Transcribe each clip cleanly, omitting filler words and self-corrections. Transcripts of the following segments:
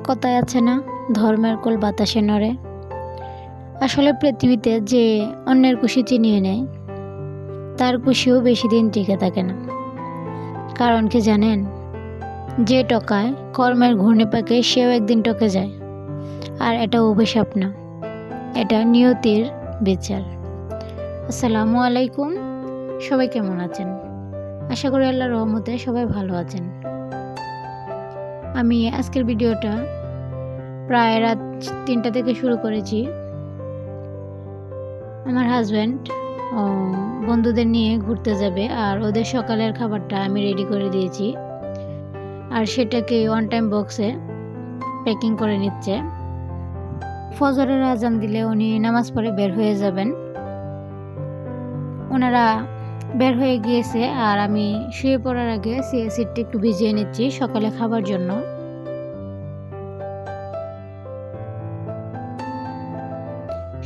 কথায় আছে না, ধর্মের কোল বাতাসে নড়ে। আসলে পৃথিবীতে যে অন্যের খুশি চিনিয়ে নেয়, তার খুশিও বেশি দিন টিকে থাকে না। কারণ কি জানেন, যে টকায় কর্মের ঘূর্ণিপাকে সেও একদিন টকে যায়। আর এটা অভিশাপ না, এটা নিয়তির বিচার। আসসালামু আলাইকুম, সবাই কেমন আছেন? আশা করি আল্লাহর রহমতে সবাই ভালো আছেন। আমি আজকের ভিডিওটা প্রায় রাত 3টা থেকে শুরু করেছি। আমার হাজব্যান্ড বন্ধুদের নিয়ে ঘুরতে যাবে, আর ওদের সকালের খাবারটা আমি রেডি করে দিয়েছি, আর সেটাকে অন টাইম বক্সে প্যাকিং করে নিচ্ছে। ফজরের আজান দিলে উনি নামাজ পড়ে বের হয়ে যাবেন। ওনারা বের হয়ে গিয়েছে, আর আমি শুয়ে পড়ার আগে চিয়া সিডটা একটু ভিজিয়ে নিচ্ছি সকালে খাবার জন্য।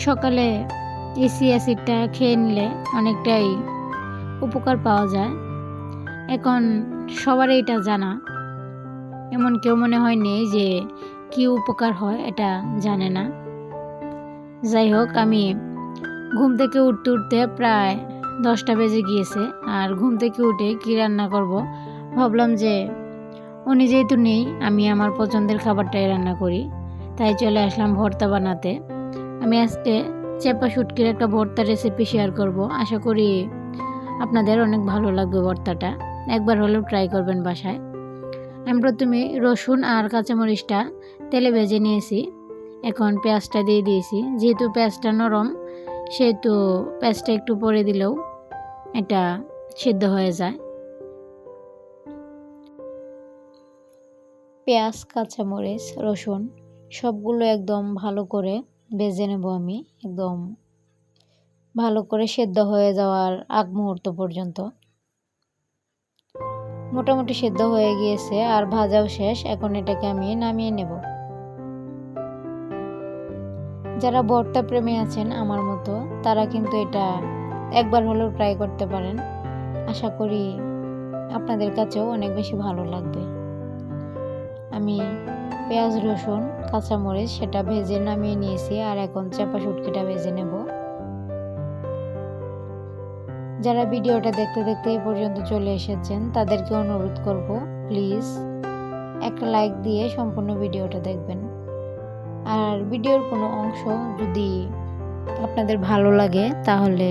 সকালে এই চিয়া সিডটা খেয়ে নিলে অনেকটাই উপকার পাওয়া যায়। এখন সবারই এটা জানা, এমন কেউ মনে হয় নেই যে কি উপকার হয় এটা জানে না। যাই হোক, আমি ঘুম থেকে উঠতে উঠতে প্রায় 10টা বেজে গিয়েছে। আর ঘুম থেকে উঠে কি রান্না করব ভাবলাম যে উনি যেহেতু নেই, আমি আমার পছন্দের খাবারটাই রান্না করি। তাই চলে আসলাম ভর্তা বানাতে। আমি আজকে চেপা শুটকির একটা ভর্তা রেসিপি শেয়ার করব। আশা করি আপনাদের অনেক ভালো লাগবে ভর্তাটা, একবার হলেও ট্রাই করবেন বাসায়। আমি প্রথমে রসুন আর কাঁচামরিচটা তেলে ভেজে নিয়েছি। এখন পেঁয়াজটা দিয়ে দিয়েছি। যেহেতু পেঁয়াজটা নরম, সেহেতু পেঁয়াজটা একটু পরে দিলেও এটা সিদ্ধ হয়ে যায়। পেঁয়াজ, কাঁচামরিচ, রসুন সবগুলো একদম ভালো করে ভেজে নেব আমি, একদম ভালো করে সেদ্ধ হয়ে যাওয়ার আগ মুহূর্ত পর্যন্ত। মোটামুটি সেদ্ধ হয়ে গিয়েছে আর ভাজাও শেষ। এখন এটাকে আমি নামিয়ে নেব। যারা ভর্তা প্রেমী আছেন আমার মতো, তারা কিন্তু এটা একবার হলেও ট্রাই করতে পারেন। আশা করি আপনাদের কাছেও অনেক বেশি ভালো লাগবে। আমি পেঁয়াজ, রসুন, কাঁচামরিচ সেটা ভেজে নামিয়ে নিয়েছি, আর এখন চাপা শুটকিটা ভেজে নেব। যারা ভিডিওটা দেখতে দেখতে এই পর্যন্ত চলে এসেছেন, তাদেরকে অনুরোধ করব, প্লিজ একটা লাইক দিয়ে সম্পূর্ণ ভিডিওটা দেখবেন। আর ভিডিওর কোনো অংশ যদি আপনাদের ভালো লাগে, তাহলে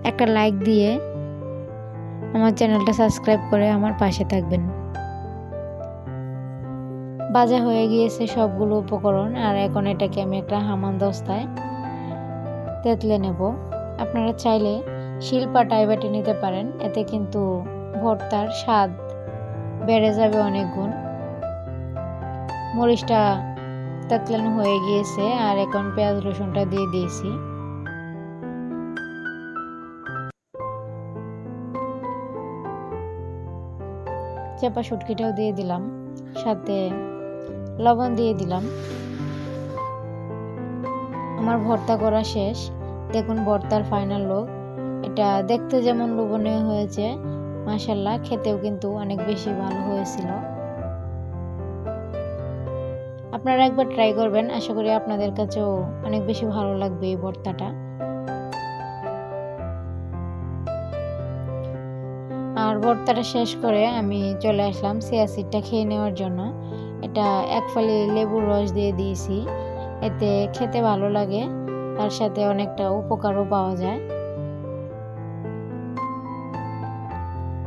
একটা লাইক দিয়ে আমার চ্যানেলটা সাবস্ক্রাইব করে আমার পাশে থাকবেন। ভাজা হয়ে গিয়েছে সবগুলো উপকরণ, আর এখন এটাকে আমি একটা হামান দস্তায় তেঁতলে নেব। আপনারা চাইলে শিলপাটায় বেটে নিতে পারেন, এতে কিন্তু ভর্তার স্বাদ বেড়ে যাবে অনেক গুণ। মরিচটা তেঁতলানো হয়ে গিয়েছে, আর এখন পেঁয়াজ রসুনটা দিয়ে দিয়েছি। চাপা শুটকিটাও দিয়ে দিলাম, সাথে লবণ দিয়ে দিলাম। আমার ভর্তা করা শেষ। দেখুন ভর্তার ফাইনাল লুক। এটা দেখতে যেমন লোভনীয় হয়েছে, মাশাআল্লাহ খেতেও কিন্তু অনেক বেশি ভালো হয়েছিল। আপনারা একবার ট্রাই করবেন, আশা করি আপনাদের কাছেও অনেক বেশি ভালো লাগবে এই ভর্তাটা। আর ভর্তাটা শেষ করে আমি চলে আসলাম চিয়া সিডটা খেয়ে নেওয়ার জন্য। এটা এক ফালি লেবুর রস দিয়ে দিয়েছি, এতে খেতে ভালো লাগে, তার সাথে অনেকটা উপকারও পাওয়া যায়।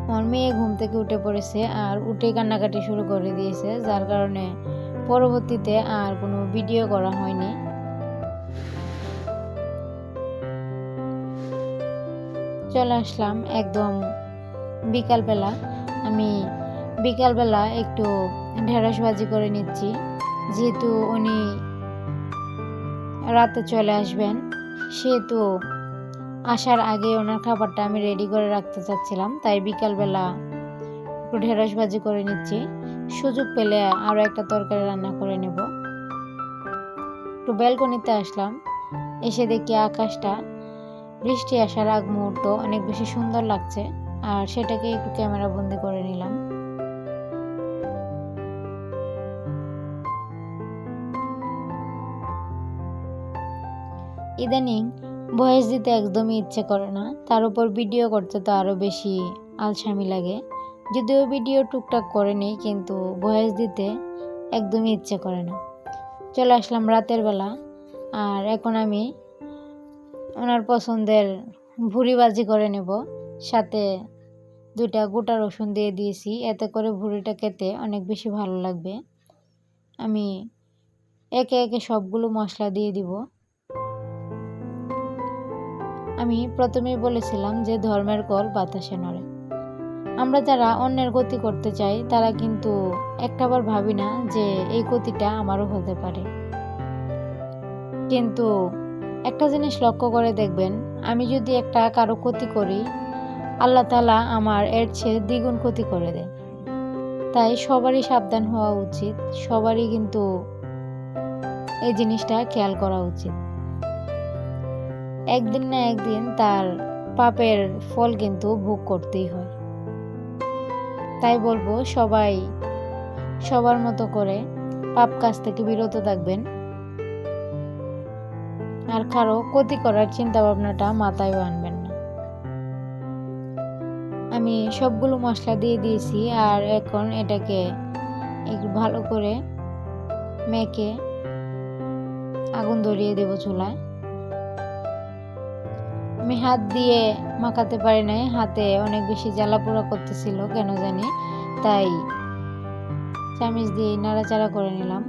আমার মেয়ে ঘুম থেকে উঠে পড়েছে, আর উঠেই কান্নাকাটি শুরু করে দিয়েছে, যার কারণে পরবর্তীতে আর কোনো ভিডিও করা হয়নি। চলে আসলাম একদম বিকালবেলা। আমি বিকালবেলা একটু ঢেঁড়স ভাজি করে নিচ্ছি, যেহেতু উনি রাতে চলে আসবেন, সেহেতু আসার আগে ওনার খাবারটা আমি রেডি করে রাখতে চাচ্ছিলাম। তাই বিকালবেলা একটু ঢেঁড়স ভাজি করে নিচ্ছি। সুযোগ পেলে আরও একটা তরকারি রান্না করে নেব। একটু ব্যালকনিতে আসলাম, এসে দেখি আকাশটা বৃষ্টি আসার আগ মুহূর্ত অনেক বেশি সুন্দর লাগছে, আর সেটাকে একটু ক্যামেরা বন্দি করে নিলাম। ইদানিং ভয়েস দিতে একদমই ইচ্ছে করে না, তার উপর ভিডিও করতে তো আরও বেশি আলসামি লাগে। যদিও ভিডিও টুকটাক করে নিই, কিন্তু ভয়েস দিতে একদমই ইচ্ছে করে না। চলে আসলাম রাতের বেলা, আর এখন আমি ওনার পছন্দের ভুড়ি ভাজি করে নেব। সাথে 2টা গোটা রসুন দিয়ে দিয়েছি, এতে করে ভুড়িটা খেতে অনেক বেশি ভালো লাগবে। আমি একে একে সবগুলো মশলা দিয়ে দিব। আমি প্রথমেই বলেছিলাম যে ধর্মের কল বাতাসে নড়ে। আমরা যারা অন্যের গতি করতে চাই তারা কিন্তু একটাবার ভাবি না যে এই গতিটা আমারও হতে পারে। কিন্তু একটা জিনিস লক্ষ্য করে দেখবেন, আমি যদি একটা কারো ক্ষতি করি, আল্লাহ তাআলা আমার এর চেয়ে দ্বিগুণ ক্ষতি করে দেয়। তাই সবারই সাবধান হওয়া উচিত, সবারই কিন্তু এই জিনিসটা খেয়াল করা উচিত। একদিন না একদিন তার পাপের ফল কিন্তু ভোগ করতেই হয়। তাই বলবো, সবাই সবার মতো করে পাপ কাজ থেকে বিরত থাকবেন, আর কারো ক্ষতি করার চিন্তা ভাবনাটা মাথায় আনবেন না। আমি সবগুলো মশলা দিয়ে দিয়েছি, আর এখন এটাকে একটু ভালো করে মেখে আগুন ধরিয়ে দেব চুলায়। আমি হাত দিয়ে মাখাতে পারি নাই, হাতে অনেক বেশি জ্বালা পোড়া করতেছিল কেন জানি, তাই চামচ দিয়ে নাড়াচাড়া করে নিলাম।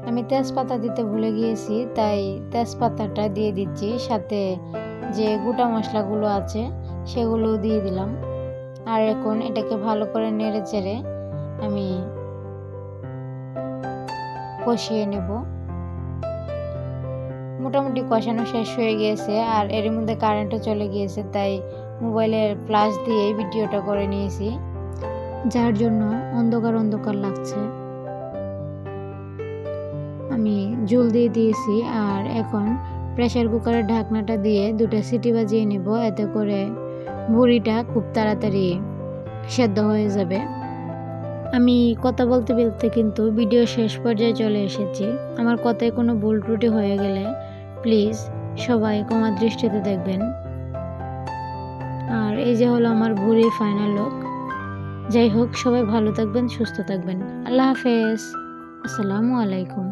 আমি তেজপাতা দিতে ভুলে গিয়েছি, তাই তেজপাতাটা দিয়ে দিচ্ছি। সাথে যে গোটা মশলাগুলো আছে সেগুলো দিয়ে দিলাম। আর এখন এটাকে ভালো করে নেড়ে চেড়ে আমি কষিয়ে নেব। মোটামুটি কষানো শেষ হয়ে গিয়েছে, আর এর মধ্যে কারেন্টও চলে গিয়েছে, তাই মোবাইলের ফ্ল্যাশ দিয়ে ভিডিওটা করে নিয়েছি, যার জন্য অন্ধকার অন্ধকার লাগছে। আমি ঝোল দিয়ে দিয়েছি, আর এখন প্রেসার কুকারের ঢাকনাটা দিয়ে 2টা সিটি বাজিয়ে নেব, এতে করে ভুড়িটা খুব তাড়াতাড়ি সেদ্ধ হয়ে যাবে। আমি কথা বলতে বলতে কিন্তু ভিডিও শেষ পর্যায়ে চলে এসেছি। আমার কথায় কোনো ভুল ত্রুটি হয়ে গেলে প্লিজ সবাই ক্ষমা দৃষ্টিতে দেখবেন। আর এই যে হলো আমার ভুড়ির ফাইনাল লুক। যাই হোক, সবাই ভালো থাকবেন, সুস্থ থাকবেন। আল্লাহ হাফেজ। আসসালামু আলাইকুম।